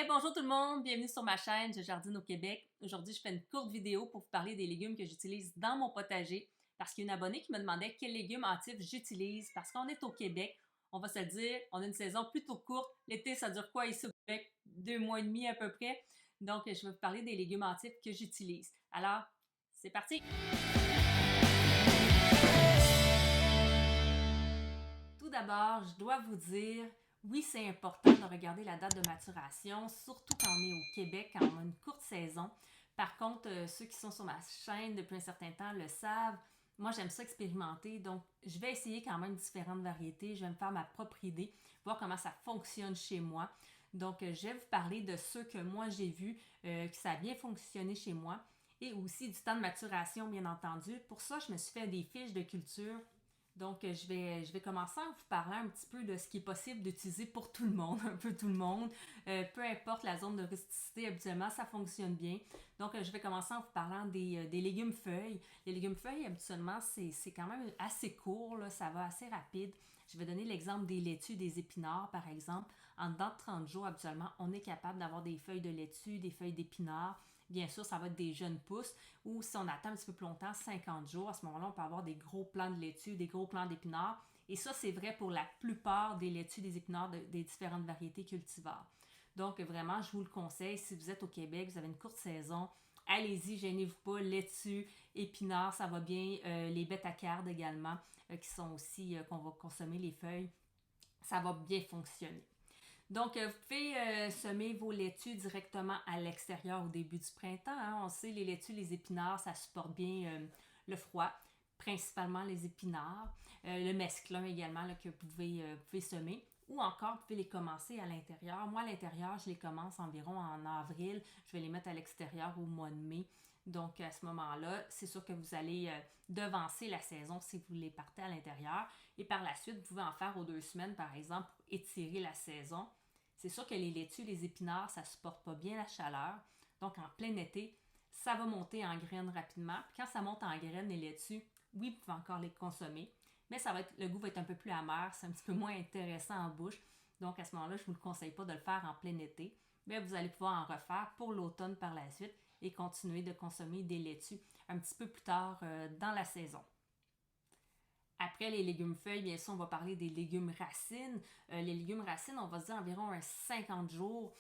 Bonjour tout le monde, bienvenue sur ma chaîne Je jardine au Québec. Aujourd'hui, je fais une courte vidéo pour vous parler des légumes que j'utilise dans mon potager parce qu'il y a une abonnée qui me demandait quels légumes hâtifs j'utilise parce qu'on est au Québec, on va se le dire, on a une saison plutôt courte. L'été, ça dure quoi ici au Québec? 2 mois et demi à peu près. Donc, je vais vous parler des légumes hâtifs que j'utilise. Alors, c'est parti! Tout d'abord, je dois vous dire, oui, c'est important de regarder la date de maturation, surtout quand on est au Québec, quand on a une courte saison. Par contre, ceux qui sont sur ma chaîne depuis un certain temps le savent. Moi, j'aime ça expérimenter, donc je vais essayer quand même différentes variétés. Je vais me faire ma propre idée, voir comment ça fonctionne chez moi. Donc, je vais vous parler de ceux que moi j'ai vus, que ça a bien fonctionné chez moi, et aussi du temps de maturation, bien entendu. Pour ça, je me suis fait des fiches de culture. Donc, je vais commencer en vous parlant un petit peu de ce qui est possible d'utiliser pour tout le monde, un peu tout le monde. Peu importe la zone de rusticité, habituellement, ça fonctionne bien. Donc, je vais commencer en vous parlant des légumes feuilles. Les légumes feuilles, habituellement, c'est quand même assez court, là, ça va assez rapide. Je vais donner l'exemple des laitues, des épinards, par exemple. En dedans de 30 jours, habituellement, on est capable d'avoir des feuilles de laitue, des feuilles d'épinards. Bien sûr, ça va être des jeunes pousses ou si on attend un petit peu plus longtemps, 50 jours, à ce moment-là, on peut avoir des gros plants de laitue, des gros plants d'épinards. Et ça, c'est vrai pour la plupart des laitues, des épinards, des différentes variétés cultivars. Donc, vraiment, je vous le conseille. Si vous êtes au Québec, vous avez une courte saison, allez-y, gênez-vous pas. Laitue, épinards, ça va bien. Les bêta-cardes également, qui sont aussi, qu'on va consommer les feuilles, ça va bien fonctionner. Donc, vous pouvez semer vos laitues directement à l'extérieur au début du printemps. Hein. On sait, les laitues, les épinards, ça supporte bien le froid, principalement les épinards. Le mesclun également là, que vous pouvez semer. Ou encore, vous pouvez les commencer à l'intérieur. Moi, à l'intérieur, je les commence environ en avril. Je vais les mettre à l'extérieur au mois de mai. Donc, à ce moment-là, c'est sûr que vous allez devancer la saison si vous les partez à l'intérieur. Et par la suite, vous pouvez en faire aux 2 semaines, par exemple, pour étirer la saison. C'est sûr que les laitues, les épinards, ça ne supporte pas bien la chaleur. Donc, en plein été, ça va monter en graines rapidement. Puis quand ça monte en graines, les laitues, oui, vous pouvez encore les consommer, mais le goût va être un peu plus amer, c'est un petit peu moins intéressant en bouche. Donc, à ce moment-là, je ne vous le conseille pas de le faire en plein été, mais vous allez pouvoir en refaire pour l'automne par la suite et continuer de consommer des laitues un petit peu plus tard dans la saison. Après les légumes feuilles, bien sûr, on va parler des légumes racines. Les légumes racines, on va se dire environ un 50 jours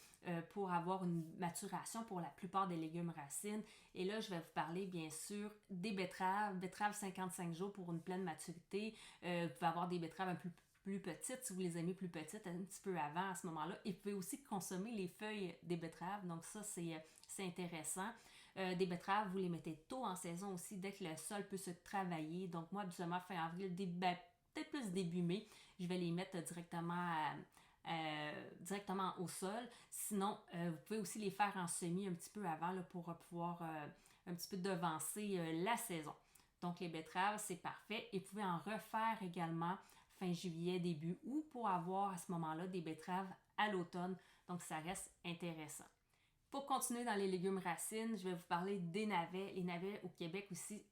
pour avoir une maturation pour la plupart des légumes racines. Et là, je vais vous parler, bien sûr, des betteraves. Betteraves 55 jours pour une pleine maturité. Vous pouvez avoir des betteraves un peu plus petites, si vous les aimez plus petites, un petit peu avant à ce moment-là. Et vous pouvez aussi consommer les feuilles des betteraves. Donc ça, c'est intéressant. Des betteraves, vous les mettez tôt en saison aussi, dès que le sol peut se travailler. Donc moi, habituellement, fin avril, peut-être plus début mai, je vais les mettre directement au sol. Sinon, vous pouvez aussi les faire en semis un petit peu avant là, pour pouvoir un petit peu devancer la saison. Donc les betteraves, c'est parfait. Et vous pouvez en refaire également fin juillet, début août pour avoir à ce moment-là des betteraves à l'automne. Donc ça reste intéressant. Pour continuer dans les légumes racines, je vais vous parler des navets. Les navets au Québec aussi,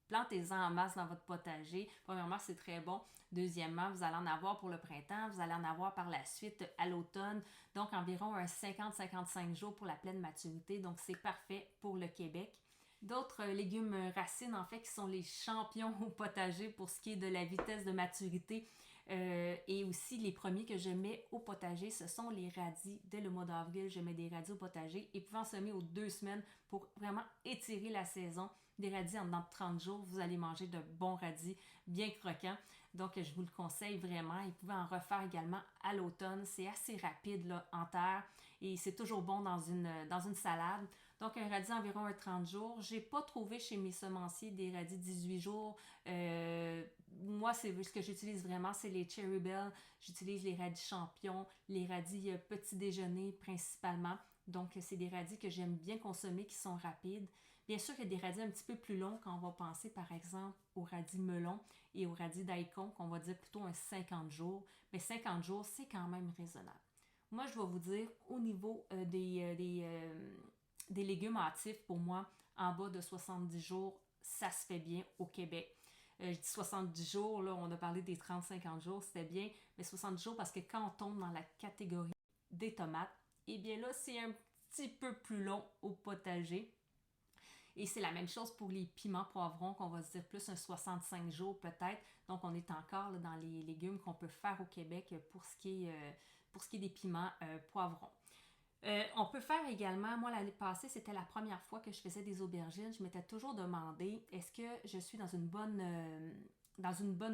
plantez-en en masse dans votre potager. Premièrement, c'est très bon. Deuxièmement, vous allez en avoir pour le printemps, vous allez en avoir par la suite à l'automne. Donc, environ un 50-55 jours pour la pleine maturité. Donc, c'est parfait pour le Québec. D'autres légumes racines, en fait, qui sont les champions au potager pour ce qui est de la vitesse de maturité. Et aussi, les premiers que je mets au potager, ce sont les radis. Dès le mois d'avril, je mets des radis au potager et pouvant semer aux 2 semaines pour vraiment étirer la saison. Des radis en dedans de 30 jours, vous allez manger de bons radis bien croquants. Donc, je vous le conseille vraiment. Et vous pouvez en refaire également à l'automne. C'est assez rapide là, en terre et c'est toujours bon dans une salade. Donc, un radis environ un 30 jours. J'ai pas trouvé chez mes semenciers des radis 18 jours. Moi, c'est ce que j'utilise vraiment, c'est les Cherry Bell. J'utilise les radis champions, les radis petit déjeuner principalement. Donc, c'est des radis que j'aime bien consommer, qui sont rapides. Bien sûr, il y a des radis un petit peu plus longs quand on va penser, par exemple, au radis melon et au radis daikon, qu'on va dire plutôt un 50 jours. Mais 50 jours, c'est quand même raisonnable. Moi, je vais vous dire, au niveau des légumes hâtifs, pour moi, en bas de 70 jours, ça se fait bien au Québec. Je dis 70 jours, là, on a parlé des 30-50 jours, c'était bien, mais 70 jours parce que quand on tombe dans la catégorie des tomates, eh bien là, c'est un petit peu plus long au potager. Et c'est la même chose pour les piments poivrons, qu'on va se dire plus un 65 jours peut-être. Donc, on est encore là, dans les légumes qu'on peut faire au Québec pour ce qui est des piments poivrons. On peut faire également, moi l'année passée, c'était la première fois que je faisais des aubergines. Je m'étais toujours demandé, est-ce que je suis dans une bonne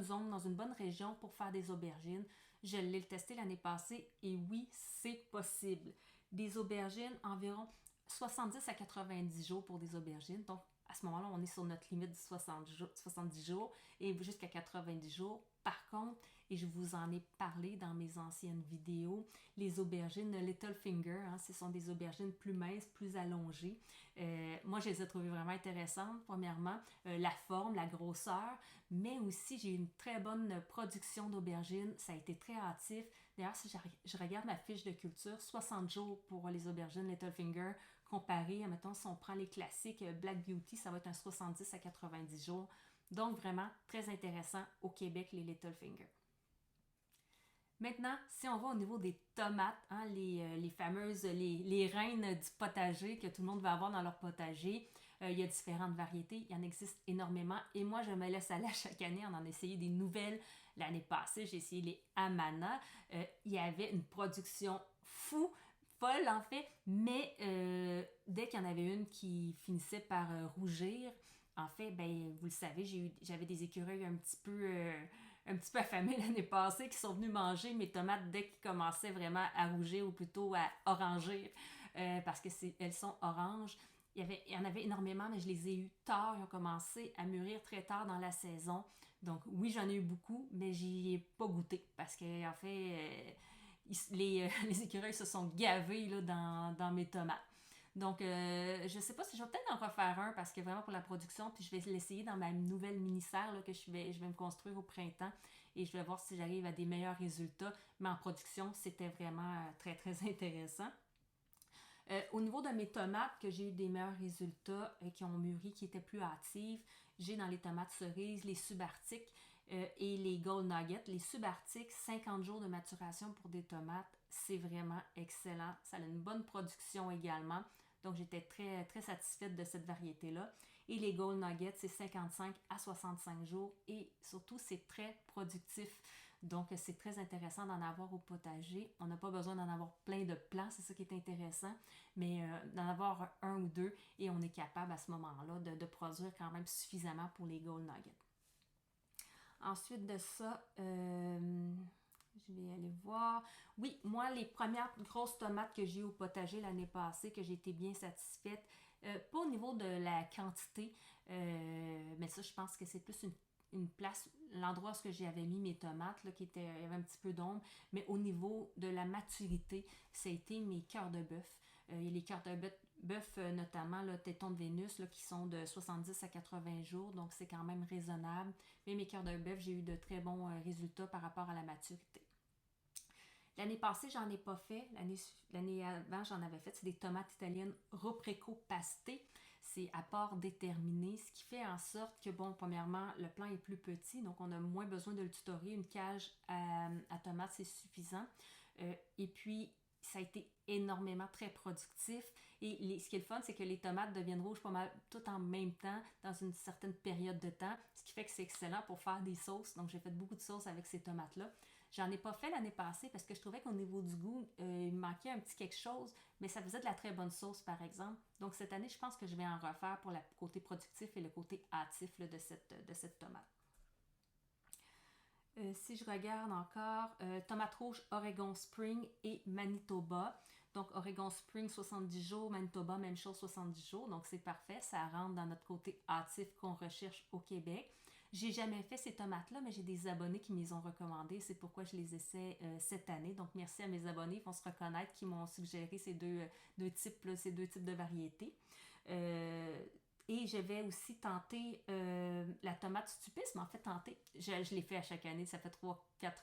zone, dans une bonne région pour faire des aubergines? Je l'ai testé l'année passée et oui, c'est possible. Des aubergines, environ 70 à 90 jours pour des aubergines. Donc, à ce moment-là, on est sur notre limite de 70 jours et jusqu'à 90 jours. Par contre, et je vous en ai parlé dans mes anciennes vidéos, les aubergines Littlefinger, ce sont des aubergines plus minces, plus allongées. Moi, je les ai trouvées vraiment intéressantes, premièrement, la forme, la grosseur, mais aussi j'ai eu une très bonne production d'aubergines. Ça a été très hâtif. D'ailleurs, si je regarde ma fiche de culture, 60 jours pour les aubergines Littlefinger, comparé, mettons, si on prend les classiques Black Beauty, ça va être un 70 à 90 jours. Donc, vraiment très intéressant au Québec, les Littlefinger. Maintenant, si on va au niveau des tomates, les fameuses, les reines du potager que tout le monde va avoir dans leur potager, il y a différentes variétés, il y en existe énormément et moi je me laisse aller à chaque année en essayer des nouvelles. L'année passée, j'ai essayé les Amana. Il y avait une production folle en fait, mais dès qu'il y en avait une qui finissait par rougir, en fait, ben vous le savez, j'avais des écureuils un petit peu affamés l'année passée qui sont venus manger mes tomates dès qu'ils commençaient vraiment à rougir ou plutôt à orangir parce que elles sont oranges. Il y en avait énormément, mais je les ai eues tard. Ils ont commencé à mûrir très tard dans la saison. Donc oui, j'en ai eu beaucoup, mais j'y ai pas goûté parce que en fait, les écureuils se sont gavés là, dans mes tomates. Donc, je sais pas si je vais peut-être en refaire un parce que vraiment pour la production, puis je vais l'essayer dans ma nouvelle mini-serre là, que je vais me construire au printemps et je vais voir si j'arrive à des meilleurs résultats. Mais en production, c'était vraiment très, très intéressant. Au niveau de mes tomates, que j'ai eu des meilleurs résultats qui ont mûri, qui étaient plus hâtives, j'ai dans les tomates cerises, les subarctiques et les gold nuggets. Les subarctiques, 50 jours de maturation pour des tomates, c'est vraiment excellent. Ça a une bonne production également. Donc, j'étais très, très satisfaite de cette variété-là. Et les gold nuggets, c'est 55 à 65 jours et surtout, c'est très productif. Donc, c'est très intéressant d'en avoir au potager. On n'a pas besoin d'en avoir plein de plants, c'est ça qui est intéressant, mais d'en avoir un ou deux et on est capable à ce moment-là de produire quand même suffisamment pour les gold nuggets. Ensuite de ça, je vais aller voir. Oui, moi, les premières grosses tomates que j'ai eues au potager l'année passée, que j'ai été bien satisfaite, pas au niveau de la quantité, mais ça, je pense que c'est plus une place, l'endroit où j'avais mis mes tomates, là, il y avait un petit peu d'ombre, mais au niveau de la maturité, ça a été mes cœurs de bœuf. Il y a les cœurs de bœuf, notamment le téton de Vénus, là, qui sont de 70 à 80 jours, donc c'est quand même raisonnable. Mais mes cœurs de bœuf, j'ai eu de très bons résultats par rapport à la maturité. L'année passée, j'en ai pas fait. L'année avant, j'en avais fait. C'est des tomates italiennes Ropreco pasté. C'est à part déterminé, ce qui fait en sorte que, bon, premièrement, le plan est plus petit, donc on a moins besoin de le tutorer. Une cage à tomates, c'est suffisant. Et puis, ça a été énormément très productif. Et ce qui est le fun, c'est que les tomates deviennent rouges pas mal tout en même temps, dans une certaine période de temps, ce qui fait que c'est excellent pour faire des sauces. Donc, j'ai fait beaucoup de sauces avec ces tomates-là. J'en ai pas fait l'année passée parce que je trouvais qu'au niveau du goût, il me manquait un petit quelque chose, mais ça faisait de la très bonne sauce, par exemple. Donc, cette année, je pense que je vais en refaire pour le côté productif et le côté hâtif là, de cette tomate. Si je regarde encore, tomate rouge Oregon Spring et Manitoba. Donc, Oregon Spring, 70 jours, Manitoba, même chose, 70 jours. Donc, c'est parfait. Ça rentre dans notre côté hâtif qu'on recherche au Québec. J'ai jamais fait ces tomates-là, mais j'ai des abonnés qui me les ont recommandées. C'est pourquoi je les essaie cette année. Donc, merci à mes abonnés. Ils vont se reconnaître qui m'ont suggéré ces deux types de variétés. Et je vais aussi tenter la tomate stupis, mais en fait tenter, je l'ai fait à chaque année, ça fait 3-4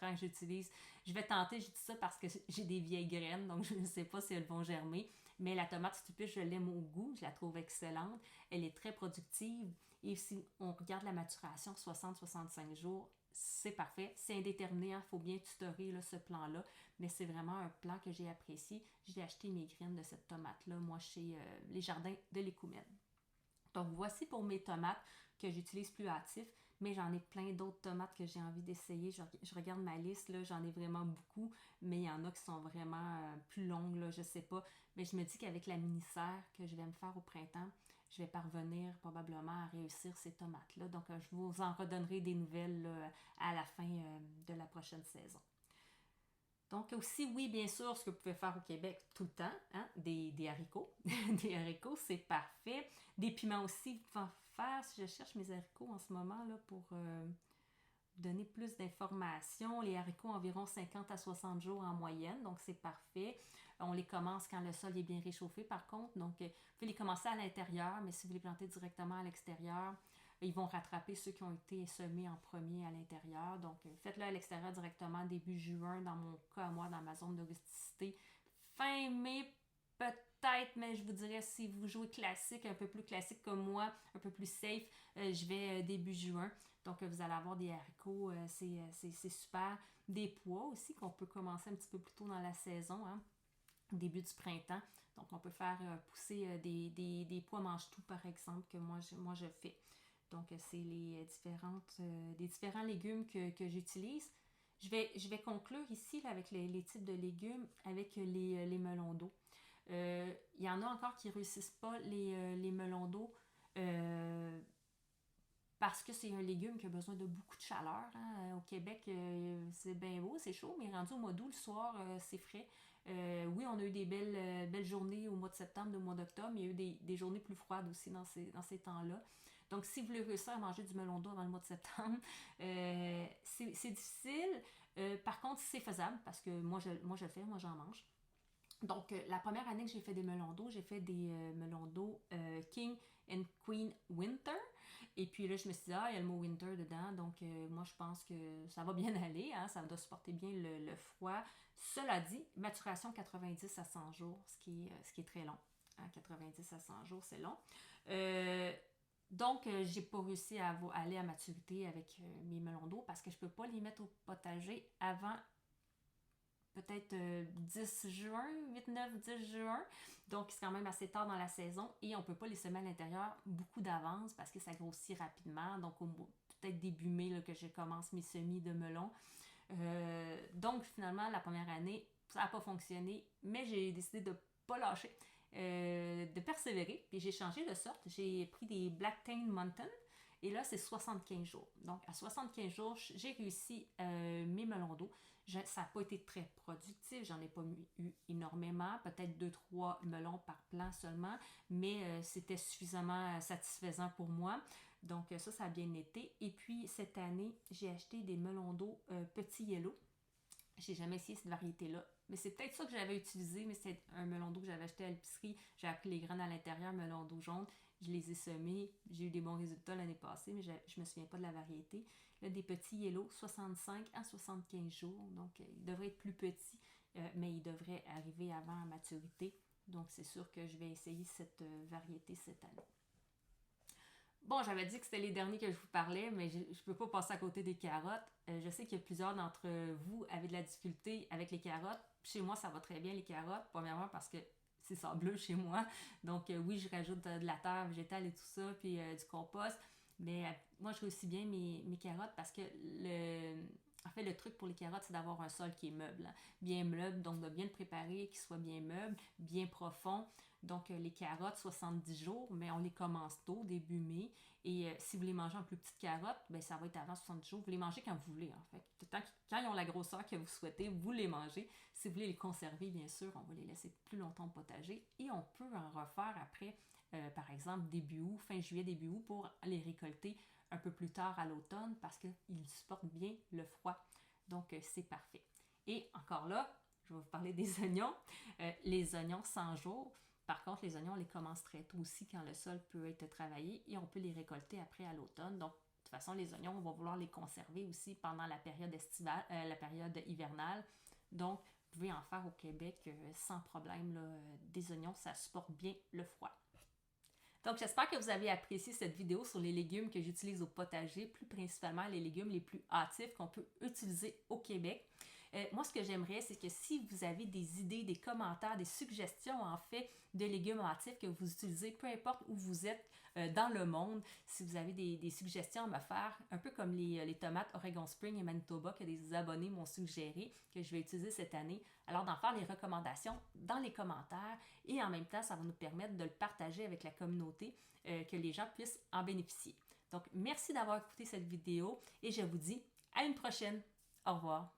ans que j'utilise. Je vais tenter, j'ai dit ça parce que j'ai des vieilles graines, donc je ne sais pas si elles vont germer. Mais la tomate stupis, je l'aime au goût, je la trouve excellente. Elle est très productive. Et si on regarde la maturation, 60-65 jours, c'est parfait. C'est indéterminé, il faut bien tutorer là, ce plan-là, mais c'est vraiment un plan que j'ai apprécié. J'ai acheté mes graines de cette tomate-là, moi, chez les jardins de l'Écoumène. Donc, voici pour mes tomates que j'utilise plus hâtif, mais j'en ai plein d'autres tomates que j'ai envie d'essayer. Je regarde ma liste, là, j'en ai vraiment beaucoup, mais il y en a qui sont vraiment plus longues, là, je sais pas. Mais je me dis qu'avec la mini-serre que je vais me faire au printemps, je vais parvenir probablement à réussir ces tomates-là. Donc, je vous en redonnerai des nouvelles là, à la fin de la prochaine saison. Donc aussi, oui, bien sûr, ce que vous pouvez faire au Québec tout le temps, hein, des haricots. Des haricots, c'est parfait. Des piments aussi, vous pouvez en faire. Si je cherche mes haricots en ce moment là, pour donner plus d'informations, les haricots environ 50 à 60 jours en moyenne, donc c'est parfait. On les commence quand le sol est bien réchauffé par contre, donc vous pouvez les commencer à l'intérieur, mais si vous les plantez directement à l'extérieur, ils vont rattraper ceux qui ont été semés en premier à l'intérieur. Donc, faites-le à l'extérieur directement début juin, dans mon cas, moi, dans ma zone de rusticité. Fin mai, peut-être, mais je vous dirais, si vous jouez classique, un peu plus classique comme moi, un peu plus safe, je vais début juin. Donc, vous allez avoir des haricots, c'est super. Des pois aussi, qu'on peut commencer un petit peu plus tôt dans la saison, hein, début du printemps. Donc, on peut faire pousser des pois mange-tout, par exemple, que moi je fais. Donc, c'est les différents légumes que j'utilise. Je vais conclure ici là, avec les types de légumes, avec les melons d'eau. Il y en a encore qui ne réussissent pas les melons d'eau parce que c'est un légume qui a besoin de beaucoup de chaleur. Hein. Au Québec, c'est bien beau, c'est chaud, mais rendu au mois d'août, le soir, c'est frais. Oui, on a eu des belles journées au mois de septembre, au mois d'octobre, mais il y a eu des journées plus froides aussi dans ces temps-là. Donc, si vous voulez réussir à manger du melon d'eau avant le mois de septembre, c'est difficile. Par contre, c'est faisable parce que moi je le fais, moi j'en mange. Donc, la première année que j'ai fait des melons d'eau, j'ai fait des melons d'eau King and Queen Winter. Et puis là, je me suis dit, ah, il y a le mot winter dedans, donc moi, je pense que ça va bien aller, hein, ça doit supporter bien le froid. Cela dit, maturation 90 à 100 jours, ce qui est très long. Hein, 90 à 100 jours, c'est long. Euh, donc, j'ai pas réussi à aller à maturité avec mes melons d'eau parce que je peux pas les mettre au potager avant peut-être 10 juin, 8, 9, 10 juin. Donc, c'est quand même assez tard dans la saison et on ne peut pas les semer à l'intérieur beaucoup d'avance parce que ça grossit rapidement. Donc, peut-être début mai là, que je commence mes semis de melon. Donc, finalement, la première année, ça n'a pas fonctionné, mais j'ai décidé de ne pas lâcher, de persévérer. Puis j'ai changé de sorte. J'ai pris des Blacktain Mountain. Et là, c'est 75 jours. Donc, à 75 jours, j'ai réussi mes melons d'eau. Ça n'a pas été très productif. J'en ai pas eu énormément. Peut-être 2-3 melons par plant seulement. Mais c'était suffisamment satisfaisant pour moi. Donc, ça a bien été. Et puis, cette année, j'ai acheté des melons d'eau petits yellow. J'ai jamais essayé cette variété-là. Mais c'est peut-être ça que j'avais utilisé, mais c'est un melon d'eau que j'avais acheté à l'épicerie. J'ai appris les graines à l'intérieur, melon d'eau jaune. Je les ai semés. J'ai eu des bons résultats l'année passée, mais je me souviens pas de la variété. Là, des petits yellow, 65 à 75 jours. Donc, ils devraient être plus petits, mais ils devraient arriver avant la maturité. Donc, c'est sûr que je vais essayer cette variété cette année. Bon, j'avais dit que c'était les derniers que je vous parlais, mais je ne peux pas passer à côté des carottes. Je sais qu'il y a plusieurs d'entre vous qui avaient de la difficulté avec les carottes. Chez moi, ça va très bien les carottes. Premièrement parce que c'est sableux chez moi. Donc oui, je rajoute de la terre végétale et tout ça, puis du compost. Mais moi, je réussis bien mes carottes parce que en fait, le truc pour les carottes, c'est d'avoir un sol qui est meuble. Hein. Bien meuble, donc de bien le préparer, qu'il soit bien meuble, bien profond. Donc, les carottes, 70 jours, mais on les commence tôt, début mai. Et si vous les mangez en plus petites carottes, ben, ça va être avant 70 jours. Vous les mangez quand vous voulez, en fait. Quand ils ont la grosseur que vous souhaitez, vous les mangez. Si vous voulez les conserver, bien sûr, on va les laisser plus longtemps au potager. Et on peut en refaire après, par exemple, début août, fin juillet, début août, pour les récolter un peu plus tard à l'automne parce qu'ils supportent bien le froid. Donc, c'est parfait. Et encore là, je vais vous parler des oignons. Les oignons 100 jours. Par contre, les oignons, on les commence très tôt aussi quand le sol peut être travaillé et on peut les récolter après à l'automne. Donc, de toute façon, les oignons, on va vouloir les conserver aussi pendant la période estivale, la période hivernale. Donc, vous pouvez en faire au Québec sans problème. Là, des oignons, ça supporte bien le froid. Donc, j'espère que vous avez apprécié cette vidéo sur les légumes que j'utilise au potager, plus principalement les légumes les plus hâtifs qu'on peut utiliser au Québec. Moi, ce que j'aimerais, c'est que si vous avez des idées, des commentaires, des suggestions, en fait, de légumes hâtifs que vous utilisez, peu importe où vous êtes dans le monde, si vous avez des suggestions à me faire, un peu comme les tomates Oregon Spring et Manitoba que des abonnés m'ont suggéré, que je vais utiliser cette année, alors d'en faire les recommandations dans les commentaires et en même temps, ça va nous permettre de le partager avec la communauté, que les gens puissent en bénéficier. Donc, merci d'avoir écouté cette vidéo et je vous dis à une prochaine. Au revoir.